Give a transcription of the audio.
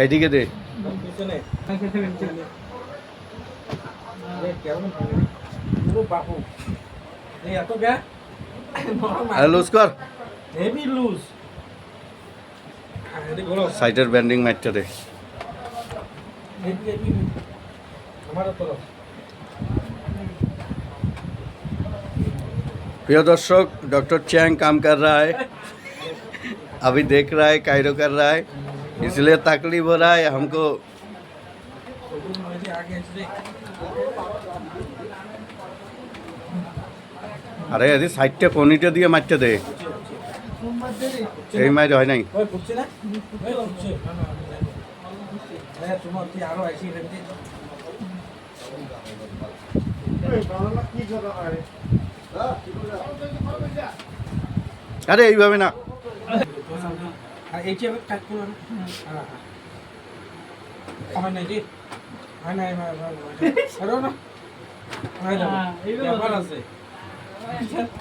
এইদিকে দে। লুজ কর, সাইডের ব্যান্ডিং মারতে দে। प्रिय दर्शक, डॉक्टर चैंग काम कर रहा है, अभी देख रहा है, कायरो कर रहा है, इसलिए तकलीफ हो रहा है हमको। अरे यदि साइडटे कनिटे दिए मारते दे, এই মাইর হয় নাই। আরে এইভাবে না,